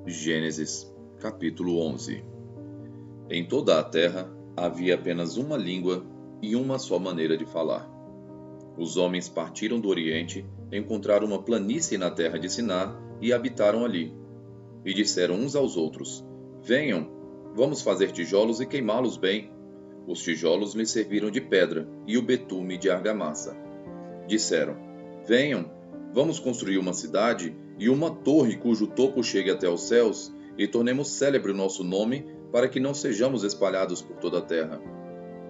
Gênesis, capítulo 11. Em toda a terra havia apenas uma língua e uma só maneira de falar. Os homens partiram do Oriente, encontraram uma planície na terra de Siná e habitaram ali. E disseram uns aos outros: Venham, vamos fazer tijolos e queimá-los bem. Os tijolos lhes serviram de pedra e o betume de argamassa. Disseram: Venham, vamos construir uma cidade e uma torre cujo topo chegue até os céus, e tornemos célebre o nosso nome, para que não sejamos espalhados por toda a terra.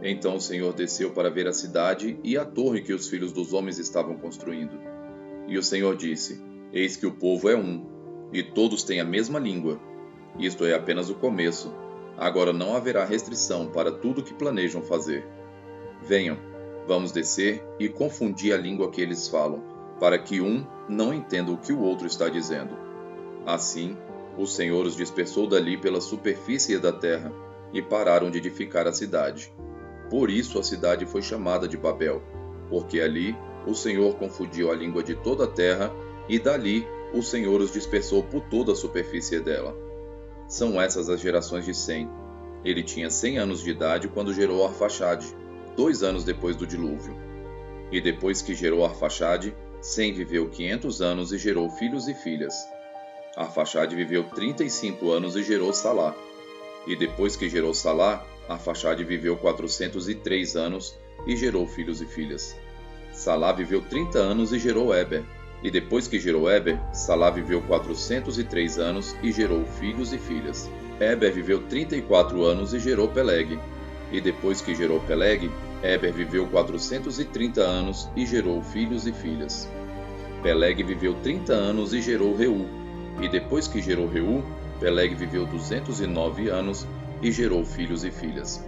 Então o Senhor desceu para ver a cidade e a torre que os filhos dos homens estavam construindo. E o Senhor disse: Eis que o povo é um, e todos têm a mesma língua. Isto é apenas o começo. Agora não haverá restrição para tudo o que planejam fazer. Venham, vamos descer e confundir a língua que eles falam, para que um não entenda o que o outro está dizendo. Assim, o Senhor os dispersou dali pela superfície da terra, e pararam de edificar a cidade. Por isso a cidade foi chamada de Babel, porque ali o Senhor confundiu a língua de toda a terra, e dali o Senhor os dispersou por toda a superfície dela. São essas as gerações de Sem. Ele tinha 100 anos de idade quando gerou Arfaxade, 2 anos depois do dilúvio. E depois que gerou Arfaxade, Sem viveu 500 anos e gerou filhos e filhas. Arfaxade viveu 35 anos e gerou Salá. E depois que gerou Salá, Arfaxade viveu 403 anos e gerou filhos e filhas. Salá viveu 30 anos e gerou Éber. E depois que gerou Éber, Salá viveu 403 anos e gerou filhos e filhas. Éber viveu 34 anos e gerou Peleg. E depois que gerou Peleg, Éber viveu 430 anos e gerou filhos e filhas. Peleg viveu 30 anos e gerou Reu. E depois que gerou Reu, Peleg viveu 209 anos e gerou filhos e filhas.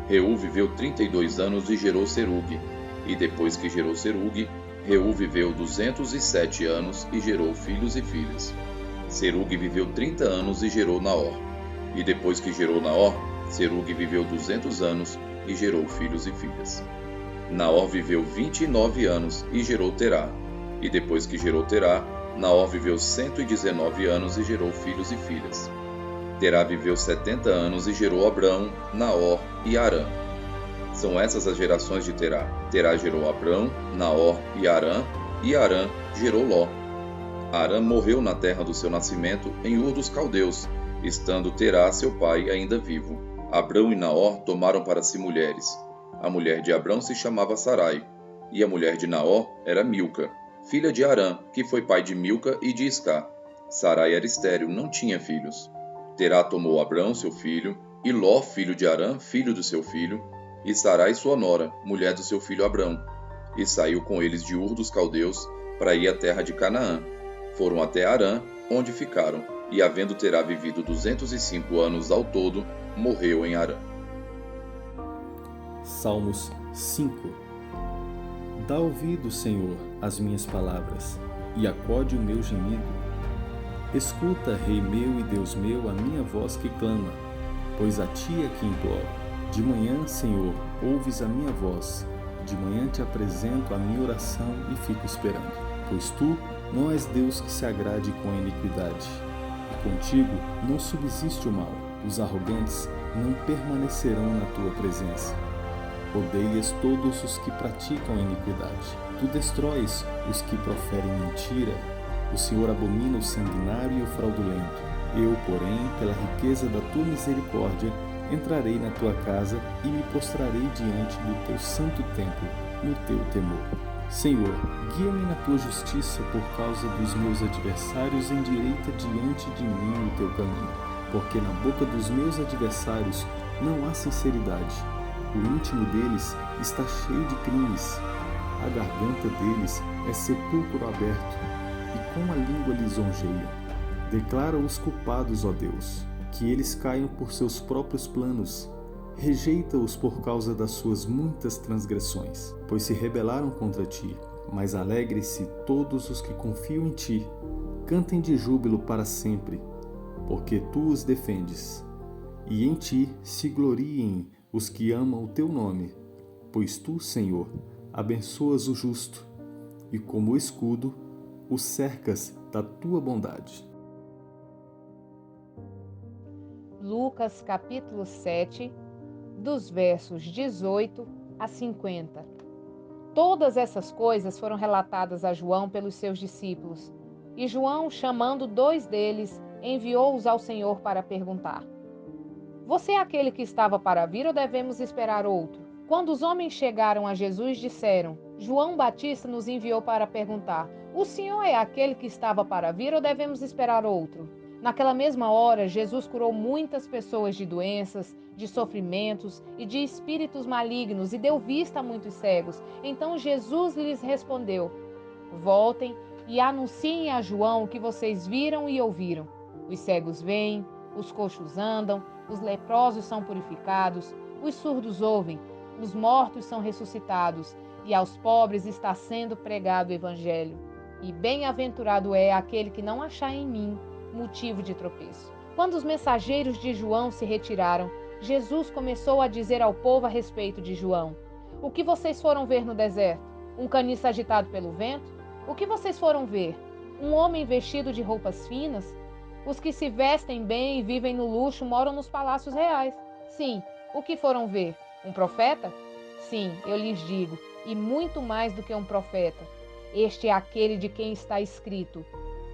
Reu viveu 32 anos e gerou Serug. E depois que gerou Serug, Reu viveu 207 anos e gerou filhos e filhas. Serug viveu 30 anos e gerou Naor. E depois que gerou Naor, Serug viveu 200 anos e gerou filhos e filhas. Naor viveu 29 anos e gerou Terá. E depois que gerou Terá, Naor viveu 119 anos e gerou filhos e filhas. Terá viveu 70 anos e gerou Abrão, Naor e Harã. São essas as gerações de Terá. Terá gerou Abrão, Naor e Harã gerou Ló. Harã morreu na terra do seu nascimento, em Ur dos Caldeus, estando Terá, seu pai, ainda vivo. Abrão e Naor tomaram para si mulheres. A mulher de Abrão se chamava Sarai, e a mulher de Naor era Milca, filha de Harã, que foi pai de Milca e de Iscá. Sarai era estéril, não tinha filhos. Terá tomou Abrão, seu filho, e Ló, filho de Harã, filho do seu filho, e Sarai, sua nora, mulher do seu filho Abrão, e saiu com eles de Ur dos Caldeus para ir à terra de Canaã. Foram até Harã, onde ficaram, e havendo Terá vivido 205 anos ao todo, morreu em Harã. Salmos 5. Dá ouvido, Senhor, às minhas palavras, e acode o meu gemido. Escuta, Rei meu e Deus meu, a minha voz que clama, pois a ti é que imploro. De manhã, Senhor, ouves a minha voz, de manhã te apresento a minha oração e fico esperando. Pois tu não és Deus que se agrade com a iniquidade, e contigo não subsiste o mal. Os arrogantes não permanecerão na tua presença. Odeias todos os que praticam a iniquidade. Tu destróis os que proferem mentira. O Senhor abomina o sanguinário e o fraudulento. Eu, porém, pela riqueza da tua misericórdia, entrarei na tua casa e me prostrarei diante do teu santo templo, no teu temor. Senhor, guia-me na tua justiça por causa dos meus adversários, endireita diante de mim o teu caminho. Porque na boca dos meus adversários não há sinceridade. O íntimo deles está cheio de crimes. A garganta deles é sepulcro aberto, e com a língua lisonjeia. Declara os culpados, ó Deus, que eles caiam por seus próprios planos. Rejeita-os por causa das suas muitas transgressões, pois se rebelaram contra ti. Mas alegre-se todos os que confiam em ti. Cantem de júbilo para sempre, porque tu os defendes. E em ti se gloriem os que amam o teu nome, pois tu, Senhor, abençoas o justo, e como escudo, o cercas da tua bondade. Lucas capítulo 7, dos versos 18 a 50. Todas essas coisas foram relatadas a João pelos seus discípulos, e João, chamando 2 deles, enviou-os ao Senhor para perguntar: Você é aquele que estava para vir ou devemos esperar outro? Quando os homens chegaram a Jesus, disseram: João Batista nos enviou para perguntar: O Senhor é aquele que estava para vir ou devemos esperar outro? Naquela mesma hora, Jesus curou muitas pessoas de doenças, de sofrimentos e de espíritos malignos e deu vista a muitos cegos. Então Jesus lhes respondeu: Voltem e anunciem a João o que vocês viram e ouviram. Os cegos veem, os coxos andam, os leprosos são purificados, os surdos ouvem, os mortos são ressuscitados, e aos pobres está sendo pregado o Evangelho. E bem-aventurado é aquele que não achar em mim motivo de tropeço. Quando os mensageiros de João se retiraram, Jesus começou a dizer ao povo a respeito de João: O que vocês foram ver no deserto? Um caniço agitado pelo vento? O que vocês foram ver? Um homem vestido de roupas finas? Os que se vestem bem e vivem no luxo moram nos palácios reais. Sim, o que foram ver? Um profeta? Sim, eu lhes digo, e muito mais do que um profeta. Este é aquele de quem está escrito: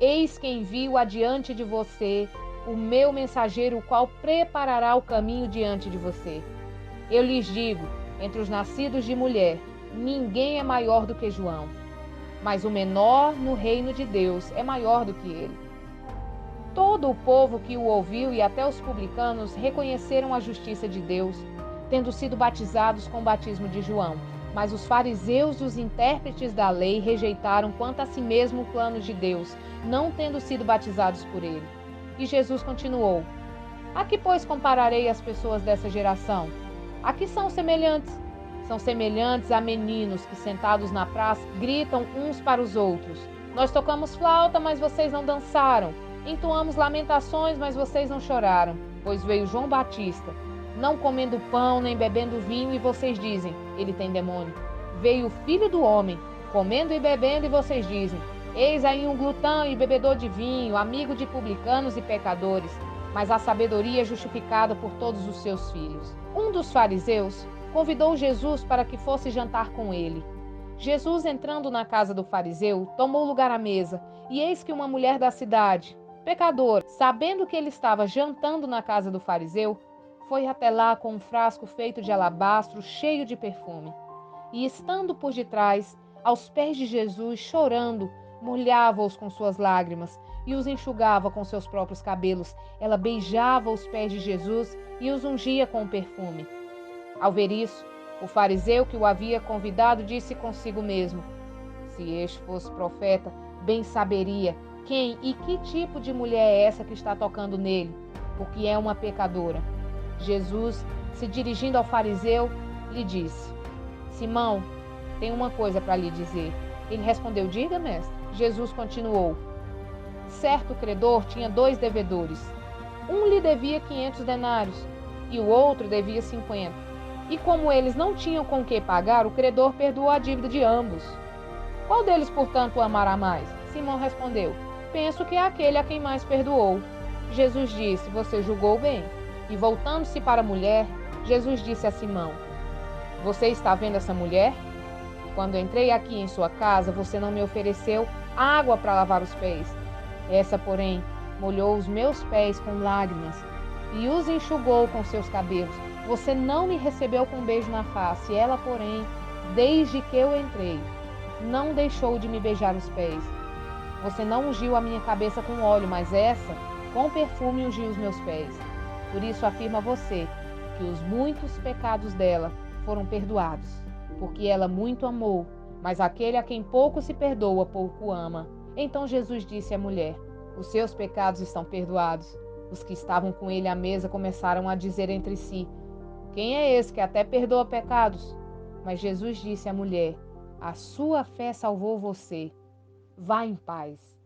Eis que envio adiante de você o meu mensageiro, o qual preparará o caminho diante de você. Eu lhes digo, entre os nascidos de mulher, ninguém é maior do que João, mas o menor no reino de Deus é maior do que ele. Todo o povo que o ouviu e até os publicanos reconheceram a justiça de Deus, tendo sido batizados com o batismo de João. Mas os fariseus e os intérpretes da lei rejeitaram quanto a si mesmo o plano de Deus, não tendo sido batizados por ele. E Jesus continuou: A que, pois, compararei as pessoas dessa geração? A que são semelhantes? São semelhantes a meninos que, sentados na praça, gritam uns para os outros: Nós tocamos flauta, mas vocês não dançaram. Entoamos lamentações, mas vocês não choraram. Pois veio João Batista, não comendo pão nem bebendo vinho, e vocês dizem: ele tem demônio. Veio o Filho do Homem, comendo e bebendo, e vocês dizem: eis aí um glutão e bebedor de vinho, amigo de publicanos e pecadores. Mas a sabedoria é justificada por todos os seus filhos. Um dos fariseus convidou Jesus para que fosse jantar com ele. Jesus, entrando na casa do fariseu, tomou lugar à mesa, e eis que uma mulher da cidade, pecadora, sabendo que ele estava jantando na casa do fariseu, foi até lá com um frasco feito de alabastro cheio de perfume. E estando por detrás, aos pés de Jesus, chorando, molhava-os com suas lágrimas e os enxugava com seus próprios cabelos. Ela beijava os pés de Jesus e os ungia com o perfume. Ao ver isso, o fariseu que o havia convidado disse consigo mesmo: se este fosse profeta, bem saberia quem e que tipo de mulher é essa que está tocando nele, porque é uma pecadora. Jesus, se dirigindo ao fariseu, lhe disse: Simão, tenho uma coisa para lhe dizer. Ele respondeu: diga, mestre. Jesus continuou: certo credor tinha 2 devedores. Um lhe devia 500 denários e o outro devia 50. E como eles não tinham com que pagar, o credor perdoou a dívida de ambos. Qual deles, portanto, o amará mais? Simão respondeu: penso que é aquele a quem mais perdoou. Jesus disse: você julgou bem. E voltando-se para a mulher, Jesus disse a Simão: você está vendo essa mulher? Quando entrei aqui em sua casa, você não me ofereceu água para lavar os pés. Essa, porém, molhou os meus pés com lágrimas e os enxugou com seus cabelos. Você não me recebeu com um beijo na face. Ela, porém, desde que eu entrei, não deixou de me beijar os pés. Você não ungiu a minha cabeça com óleo, mas essa, com perfume, ungiu os meus pés. Por isso afirma a você que os muitos pecados dela foram perdoados, porque ela muito amou, mas aquele a quem pouco se perdoa, pouco ama. Então Jesus disse à mulher: os seus pecados estão perdoados. Os que estavam com ele à mesa começaram a dizer entre si: quem é esse que até perdoa pecados? Mas Jesus disse à mulher: a sua fé salvou você. Vá em paz.